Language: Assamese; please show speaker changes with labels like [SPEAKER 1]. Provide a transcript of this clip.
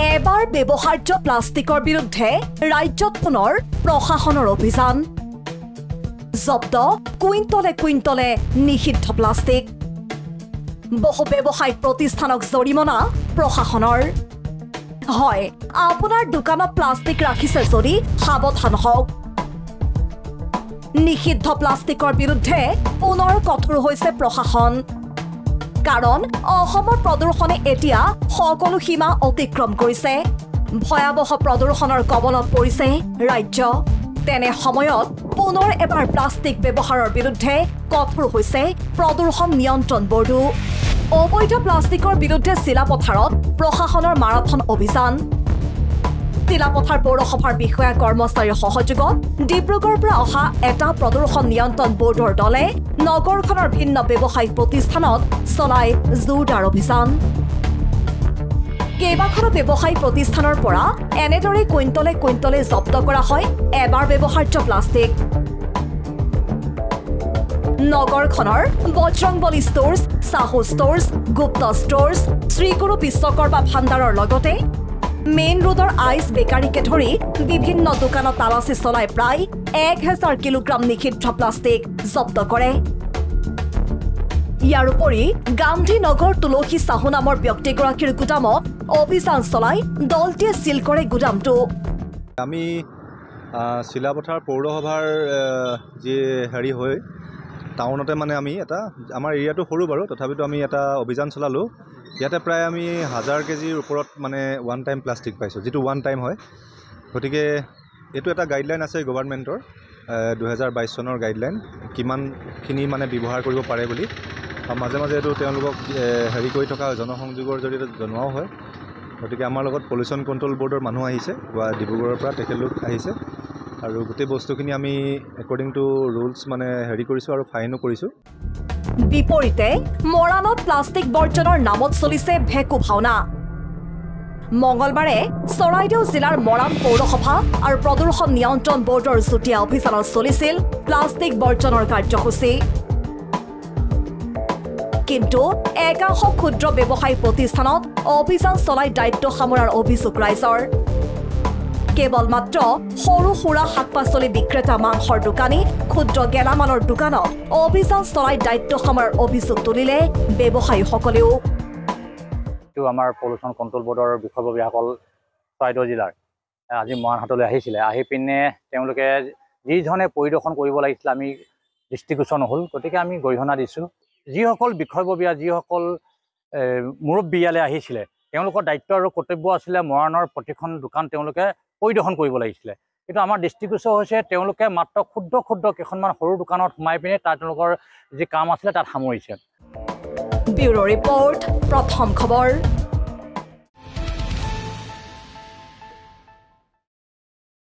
[SPEAKER 1] এবাৰ ব্যৱহাৰ্য প্লাষ্টিকৰ বিৰুদ্ধে ৰাজ্যত পুনৰ প্ৰশাসনৰ অভিযান জব্দ কুইণ্টলে কুইণ্টলে নিষিদ্ধ প্লাষ্টিক বহু ব্যৱসায়িক প্ৰতিষ্ঠানক জৰিমনা প্ৰশাসনৰ হয় আপোনাৰ দোকানত প্লাষ্টিক ৰাখিছে যদি সাৱধান হওক নিষিদ্ধ প্লাষ্টিকৰ বিৰুদ্ধে পুনৰ কঠোৰ হৈছে প্ৰশাসন কাৰণ অসমৰ প্ৰদূষণে এতিয়া সকলো সীমা অতিক্ৰম কৰিছে ভয়াবহ প্ৰদূষণৰ কবলত পৰিছে ৰাজ্য তেনে সময়ত পুনৰ এবাৰ প্লাষ্টিক ব্যৱহাৰৰ বিৰুদ্ধে কঠোৰ হৈছে প্ৰদূষণ নিয়ন্ত্ৰণ বৰ্ডো অবৈধ প্লাষ্টিকৰ বিৰুদ্ধে চিলাপথাৰত প্ৰশাসনৰ মাৰাথন অভিযান চিলাপথাৰ পৌৰসভাৰ বিষয়া কৰ্মচাৰীৰ সহযোগত ডিব্ৰুগড়ৰ পৰা অহা এটা প্ৰদূষণ নিয়ন্ত্ৰণ বৰ্ডৰ দলে নগৰখনৰ ভিন্ন ব্যৱসায়িক প্ৰতিষ্ঠানত চলায় জোৰদাৰ অভিযান কেইবাখনো ব্যৱসায়িক প্ৰতিষ্ঠানৰ পৰা এনেদৰে কুইণ্টলে কুইণ্টলে জব্দ কৰা হয় এবাৰ ব্যৱহাৰ্য প্লাষ্টিক নগৰখনৰ বজৰংবলী ষ্টোৰ্ছ সাহু ষ্টোৰ্ছ গুপ্ত ষ্টোৰ্ছ শ্ৰীগুৰু বিশ্বকৰ্মা ভাণ্ডাৰৰ লগতে মেইন ৰোডৰ আইচ বেকাৰীকে ধৰি বিভিন্ন দোকানত তালাচী চলাই প্ৰায় 1000 কিলোগ্ৰাম নিষিদ্ধ প্লাষ্টিক জব্দ কৰে ইয়াৰ উপৰি গান্ধীনগৰ তুলসী সাহু নামৰ ব্যক্তিগৰাকীৰ গুদামত অভিযান চলাই দলটিয়ে সিল কৰে গুদামটো
[SPEAKER 2] আমি চিলাপথাৰ পৌৰসভাৰ যে হেৰি হয় টাউনতে মানে আমি এটা আমাৰ এৰিয়াটো সৰু বাৰু তথাপিতো আমি এটা অভিযান চলালোঁ ইয়াতে প্ৰায় আমি 1000 কেজিৰ ওপৰত মানে ওৱান টাইম প্লাষ্টিক পাইছোঁ যিটো ওৱান টাইম হয় গতিকে এইটো এটা গাইডলাইন আছে গভৰ্ণমেণ্টৰ 2022 চনৰ গাইডলাইন কিমানখিনি মানে ব্যৱহাৰ কৰিব পাৰে বুলি মাজে মাজে এইটো তেওঁলোকক হেৰি কৰি থকা জনসংযোগৰ জৰিয়তে জনোৱাও হয় গতিকে আমাৰ লগত পলিউশ্যন কণ্ট্ৰল বৰ্ডৰ মানুহ আহিছে বা ডিব্ৰুগড়ৰ পৰা তেখেতলোক আহিছে আৰু গোটেই বস্তুখিনি আমি একৰ্ডিং টু ৰুলছ মানে হেৰি কৰিছোঁ আৰু ফাইনো কৰিছোঁ
[SPEAKER 1] বিপৰীতে মৰাণত প্লাষ্টিক বৰ্জনৰ নামত চলিছে ভেকু ভাওনা মঙ্গলবাৰে চৰাইদেউ জিলাৰ মৰাণ পৌৰসভা আৰু প্ৰদূষণ নিয়ন্ত্ৰণ বৰ্ডৰ যুটীয়া অভিযানত চলিছিল প্লাষ্টিক বৰ্জনৰ কাৰ্যসূচী কিন্তু একাংশ ক্ষুদ্ৰ ব্যৱসায়িক প্ৰতিষ্ঠানত অভিযান চলাই দায়িত্ব সামৰাৰ অভিযোগ ৰাইজৰ কেৱল মাত্ৰ সৰু সুৰা শাক পাচলি বিক্ৰেতা মাংসৰ দোকানী ক্ষুদ্ৰ গেলামালৰ দোকানত অভিযান চলাই দায়িত্ব সামৰাৰ অভিযোগ তুলিলে ব্যৱসায়ীসকলেও
[SPEAKER 3] আমাৰ পলিউশ্যন কণ্ট্ৰল বৰ্ডৰ বিষয়ববীয়াসকল চৰাইদেউ জিলাৰ আজি মৰাণহাটলৈ আহিছিলে আহি পিনে তেওঁলোকে যিধৰণে পৰিদৰ্শন কৰিব লাগিছিল আমি দৃষ্টিগোচৰ নহ'ল গতিকে আমি গৰিহণা দিছোঁ যিসকল বিষয়ববীয়া যিসকল মুৰব্বী ইয়ালৈ আহিছিলে তেওঁলোকৰ দায়িত্ব আৰু কৰ্তব্য আছিলে মৰাণৰ প্ৰতিখন দোকান তেওঁলোকে পৰিদৰ্শন কৰিব লাগিছিলে কিন্তু আমাৰ দৃষ্টিগোচৰ হৈছে তেওঁলোকে মাত্ৰ ক্ষুদ্ৰ ক্ষুদ্ৰ কেইখনমান সৰু দোকানত সোমাই পিনে তাত তেওঁলোকৰ যি কাম আছিলে তাত সামৰিছে
[SPEAKER 1] ব্যুৰো ৰিপৰ্ট প্ৰথম খবৰ